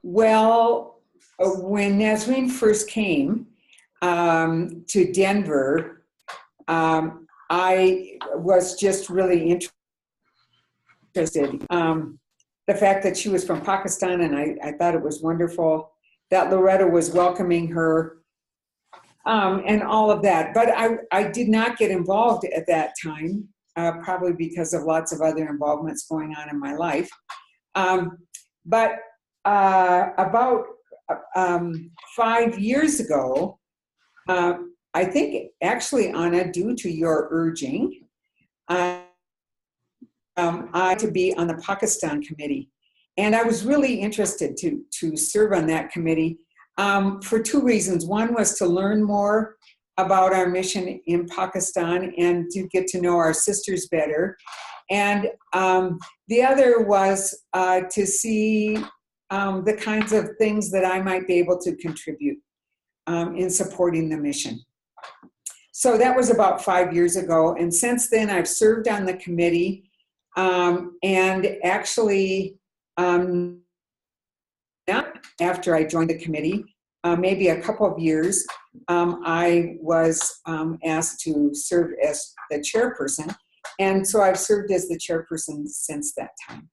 Well, when Nazreen first came to Denver, I was just really interested. The fact that she was from Pakistan, and I thought it was wonderful that Loretto was welcoming her, and all of that. But I did not get involved at that time, probably because of lots of other involvements going on in my life. But about 5 years ago, I think actually, Anna, due to your urging, I to be on the Pakistan committee. And I was really interested to serve on that committee for two reasons. One was to learn more about our mission in Pakistan and to get to know our sisters better. And the other was to see the kinds of things that I might be able to contribute in supporting the mission. So that was about 5 years ago. And since then, I've served on the committee. And actually, not after I joined the committee, maybe a couple of years, I was asked to serve as the chairperson. And so I've served as the chairperson since that time.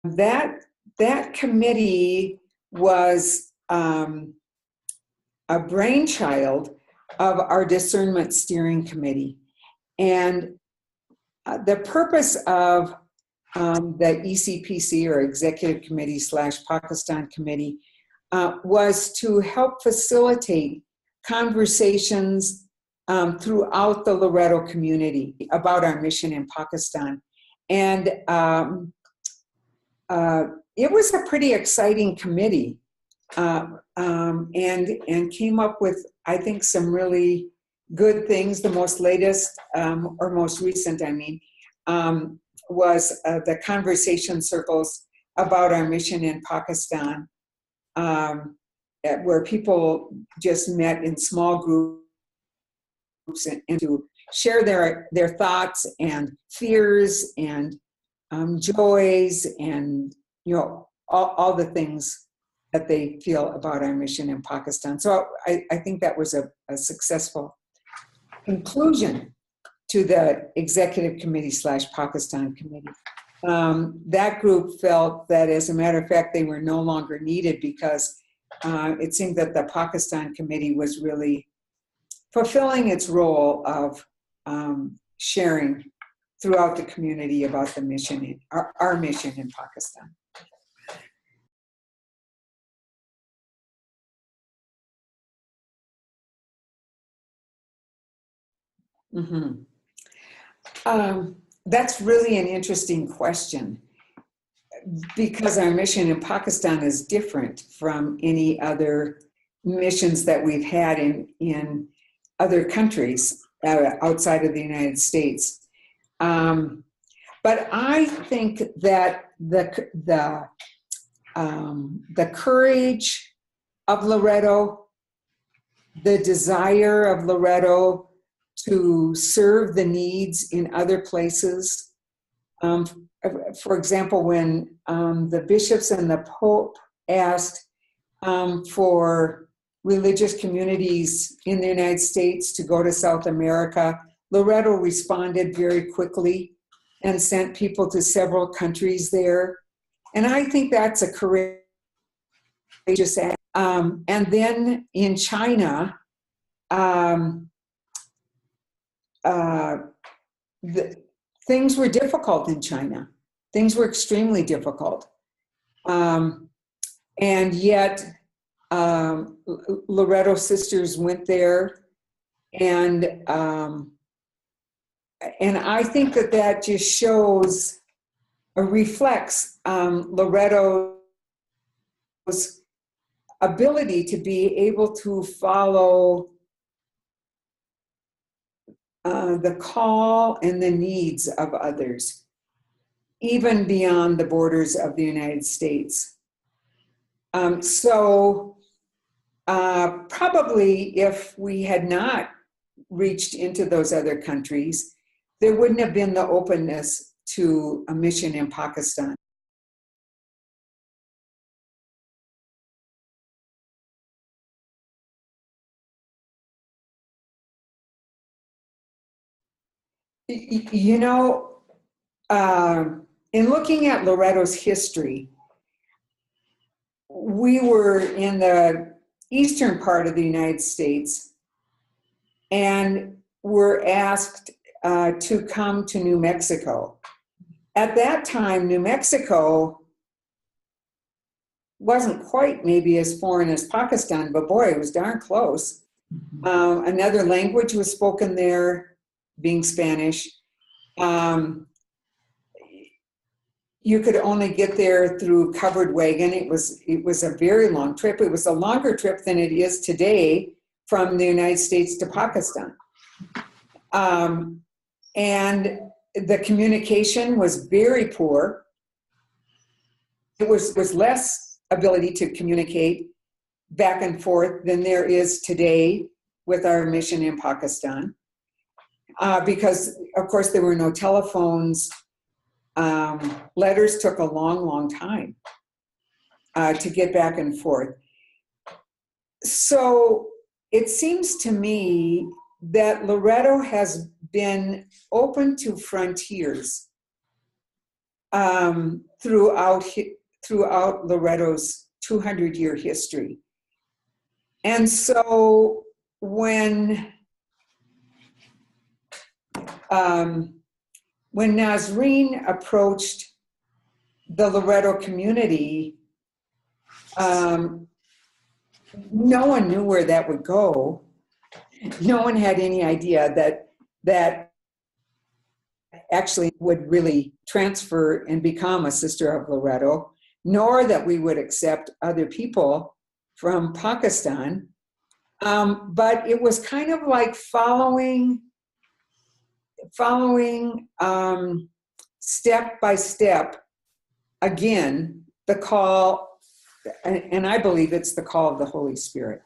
That committee was a brainchild of our discernment steering committee. And the purpose of the ECPC, or Executive Committee / Pakistan Committee, was to help facilitate conversations throughout the Loretto community about our mission in Pakistan. And it was a pretty exciting committee, and came up with, I think, some really good things. The most latest, or most recent, I mean, was the conversation circles about our mission in Pakistan, where people just met in small groups and to share their thoughts and fears and joys and, you know, all the things that they feel about our mission in Pakistan. So I think that was a successful conclusion to the Executive Committee / Pakistan Committee. That group felt that, as a matter of fact, they were no longer needed because it seemed that the Pakistan Committee was really fulfilling its role of sharing throughout the community about the mission, our mission in Pakistan. Mm-hmm. That's really an interesting question, because our mission in Pakistan is different from any other missions that we've had in other countries outside of the United States. But I think that the courage of Loretto, the desire of Loretto to serve the needs in other places. For example, when the bishops and the Pope asked for religious communities in the United States to go to South America, Loretto responded very quickly and sent people to several countries there. And I think that's a courageous act. And then in China, things were difficult in China. Things were extremely difficult. And yet, Loretto sisters went there, and I think that just shows or reflects Loretto's ability to be able to follow the call and the needs of others, even beyond the borders of the United States. Probably if we had not reached into those other countries, there wouldn't have been the openness to a mission in Pakistan. You know, in looking at Loretto's history, we were in the eastern part of the United States and were asked to come to New Mexico. At that time, New Mexico wasn't quite maybe as foreign as Pakistan, but boy, it was darn close. Another language was spoken there, being Spanish. You could only get there through covered wagon. It was a very long trip. It was a longer trip than it is today from the United States to Pakistan. And the communication was very poor. It was less ability to communicate back and forth than there is today with our mission in Pakistan. Because, of course, there were no telephones. Letters took a long, long time to get back and forth. So it seems to me that Loretto has been open to frontiers throughout Loretto's 200-year history. And so when Nazreen approached the Loretto community, no one knew where that would go. No one had any idea that actually would really transfer and become a sister of Loretto, nor that we would accept other people from Pakistan. But it was kind of like following step by step, again, the call, and I believe it's the call of the Holy Spirit.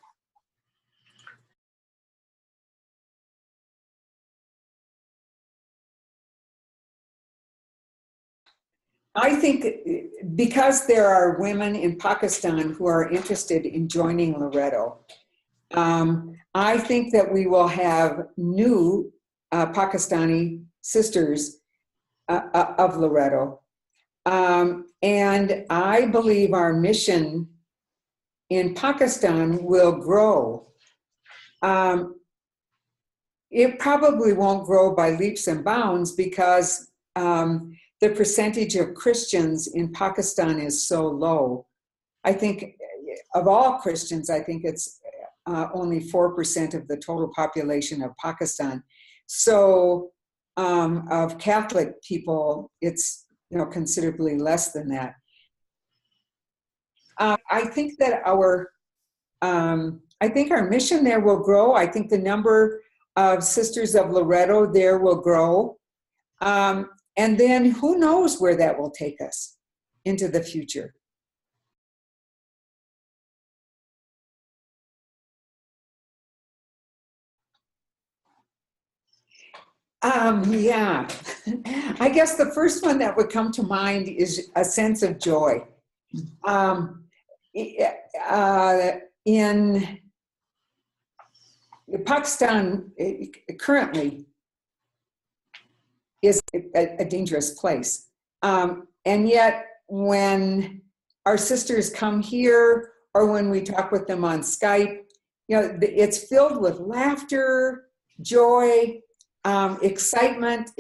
I think because there are women in Pakistan who are interested in joining Loretto, I think that we will have new Pakistani sisters of Loretto. And I believe our mission in Pakistan will grow. It probably won't grow by leaps and bounds because the percentage of Christians in Pakistan is so low. I think of all Christians, I think it's only 4% of the total population of Pakistan. So of Catholic people, it's considerably less than that. I think that our mission there will grow. I think the number of Sisters of Loretto there will grow. And then who knows where that will take us into the future. Yeah, I guess the first one that would come to mind is a sense of joy. In Pakistan, currently, is a dangerous place. And yet, when our sisters come here or when we talk with them on Skype, it's filled with laughter, joy, excitement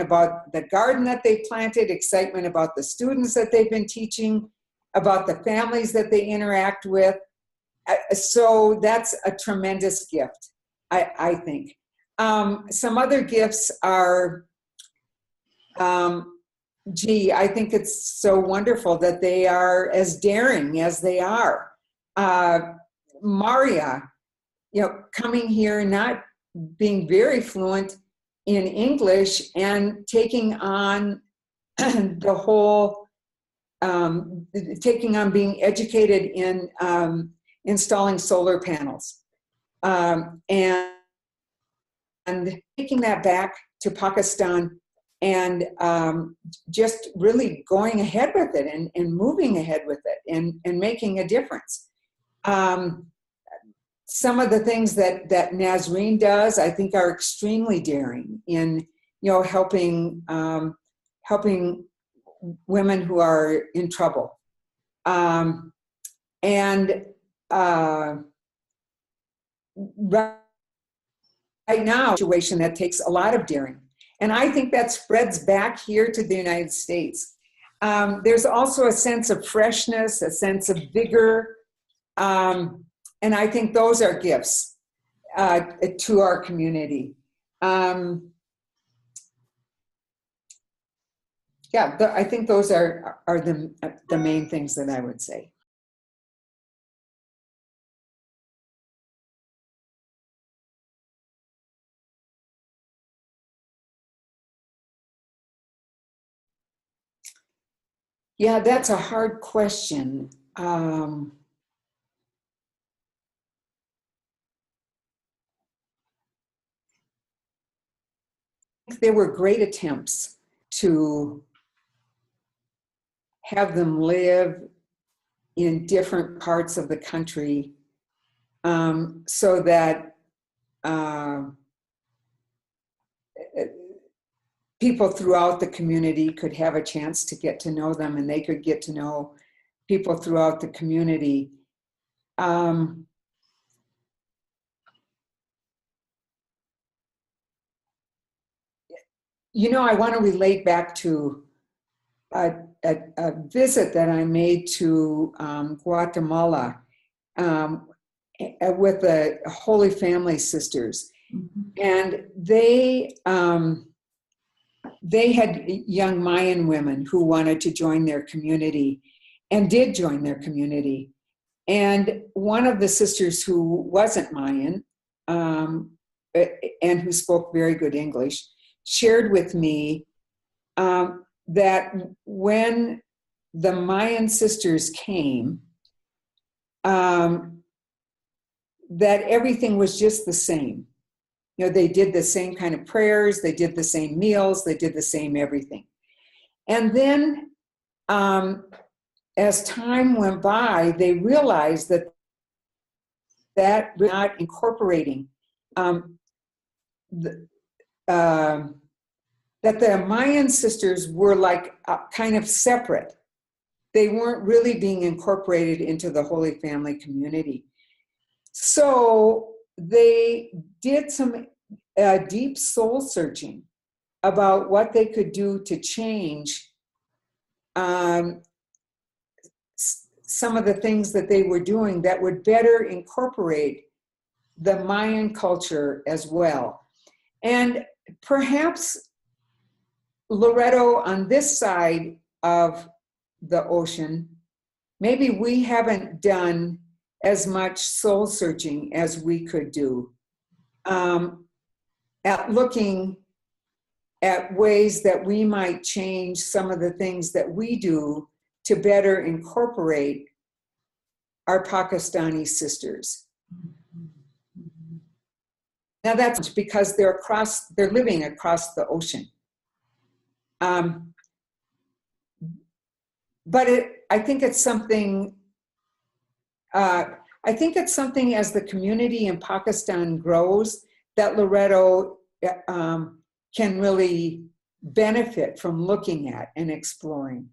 about the garden that they planted, excitement about the students that they've been teaching, about the families that they interact with. So that's a tremendous gift, I think. Some other gifts are, I think it's so wonderful that they are as daring as they are. Maria, coming here, not being very fluent in English and taking on the whole, taking on being educated in installing solar panels, and taking that back to Pakistan and just really going ahead with it and moving ahead with it and making a difference. Some of the things that Nazreen does, I think, are extremely daring in, helping women who are in trouble. And right now, a situation that takes a lot of daring. And I think that spreads back here to the United States. There's also a sense of freshness, a sense of vigor. And I think those are gifts to our community. I think those are the main things that I would say. Yeah, that's a hard question. There were great attempts to have them live in different parts of the country, so that people throughout the community could have a chance to get to know them, and they could get to know people throughout the community. I want to relate back to a visit that I made to Guatemala with the Holy Family Sisters. Mm-hmm. And they had young Mayan women who wanted to join their community and did join their community. And one of the sisters who wasn't Mayan and who spoke very good English shared with me that when the Mayan sisters came, that everything was just the same. They did the same kind of prayers, they did the same meals, they did the same everything. And then as time went by, they realized that we're not incorporating that the Mayan sisters were like kind of separate. They weren't really being incorporated into the Holy Family community. So they did some deep soul searching about what they could do to change some of the things that they were doing that would better incorporate the Mayan culture as well. And perhaps Loretto, on this side of the ocean, maybe we haven't done as much soul searching as we could do, at looking at ways that we might change some of the things that we do to better incorporate our Pakistani sisters. Now that's because they're living across the ocean. But I think it's something as the community in Pakistan grows that Loretto can really benefit from looking at and exploring.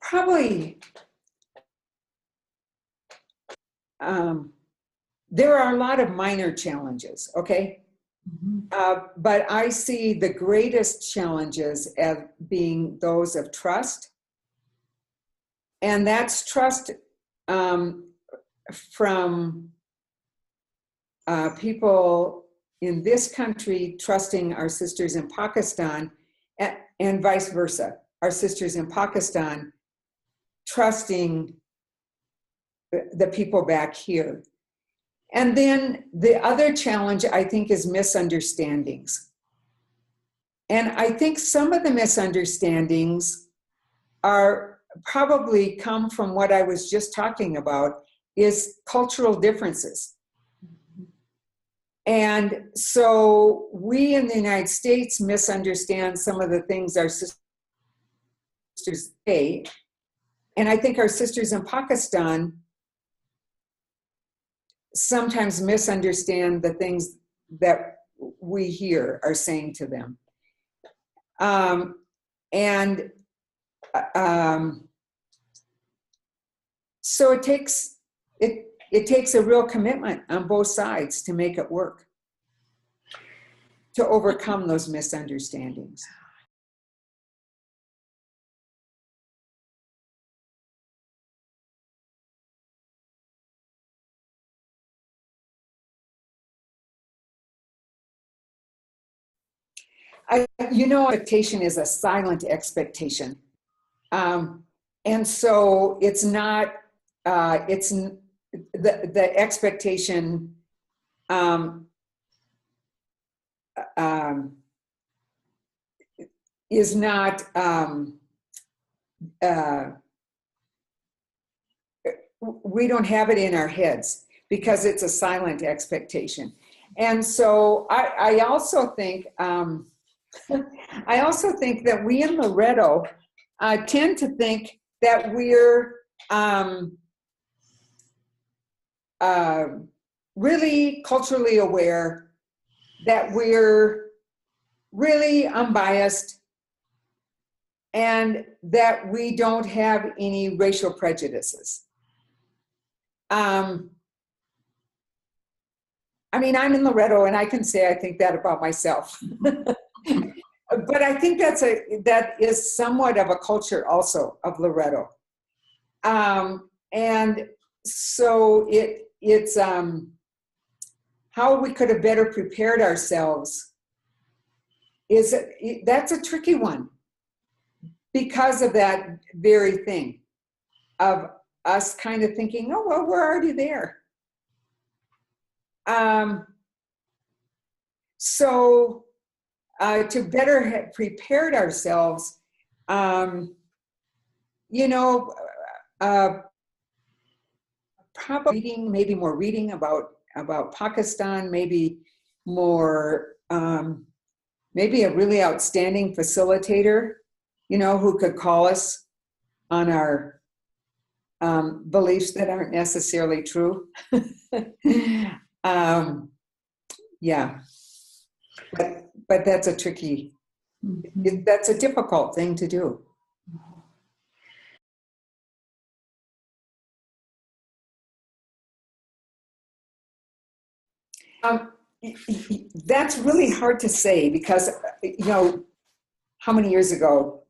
Probably there are a lot of minor challenges, okay? Mm-hmm. But I see the greatest challenges as being those of trust. And that's trust from people in this country trusting our sisters in Pakistan, and vice versa. Our sisters in Pakistan trusting the people back here. And then the other challenge, I think, is misunderstandings. And I think some of the misunderstandings are probably come from what I was just talking about, is cultural differences. And so we in the United States misunderstand some of the things our sisters say. And I think our sisters in Pakistan sometimes misunderstand the things that we here are saying to them. And so it takes a real commitment on both sides to make it work, to overcome those misunderstandings. Expectation is a silent expectation. And so it's not, it's the expectation is not, we don't have it in our heads because it's a silent expectation. And so I also think, I also think that we in Loretto tend to think that we're really culturally aware, that we're really unbiased, and that we don't have any racial prejudices. I mean, I'm in Loretto, and I can say I think that about myself. But I think that is somewhat of a culture also of Loretto. And so it's how we could have better prepared ourselves that's a tricky one, because of that very thing of us kind of thinking, oh, well, we're already there. So to better have prepared ourselves, probably maybe more reading about Pakistan, maybe more, maybe a really outstanding facilitator, who could call us on our beliefs that aren't necessarily true. Yeah, but that's a difficult thing to do. That's really hard to say because, how many years ago,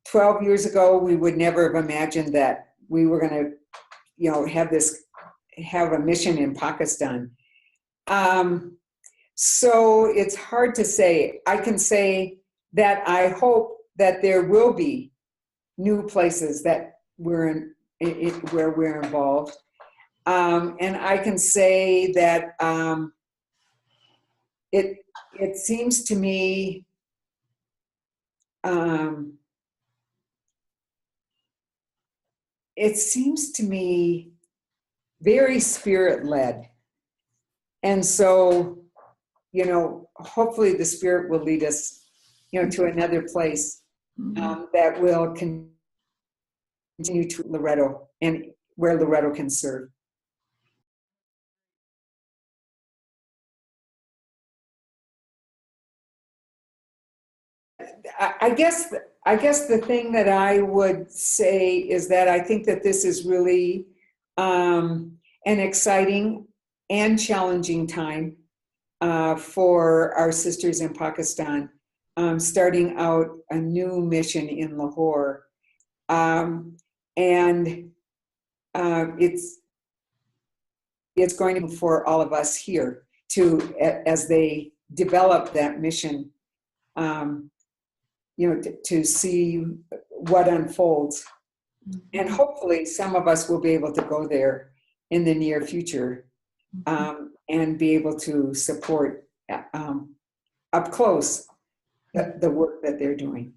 12 years ago, we would never have imagined that we were going to, have a mission in Pakistan. So it's hard to say. I can say that I hope that there will be new places that where we're involved. And I can say that it seems to me very spirit-led. And so, hopefully the Spirit will lead us, to another place that will continue to Loretto and where Loretto can serve. I guess the thing that I would say is that I think that this is really an exciting and challenging time for our sisters in Pakistan, starting out a new mission in Lahore. And it's going to be for all of us here as they develop that mission, to see what unfolds. And hopefully some of us will be able to go there in the near future, and be able to support up close the work that they're doing.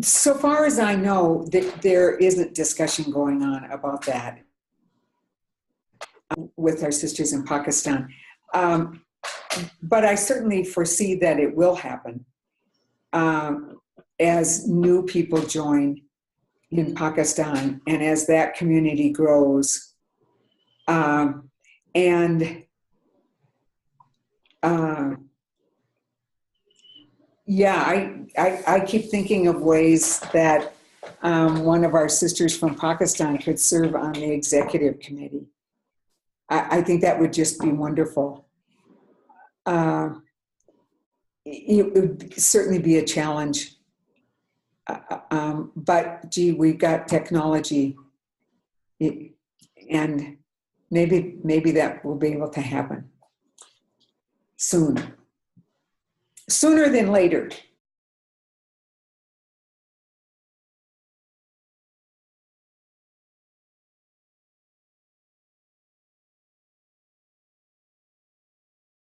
So far as I know, there isn't discussion going on about that with our sisters in Pakistan. But I certainly foresee that it will happen as new people join in Pakistan and as that community grows. And yeah, I keep thinking of ways that one of our sisters from Pakistan could serve on the executive committee. I think that would just be wonderful. It would certainly be a challenge. But gee, we've got technology, and maybe that will be able to happen soon. Sooner than later.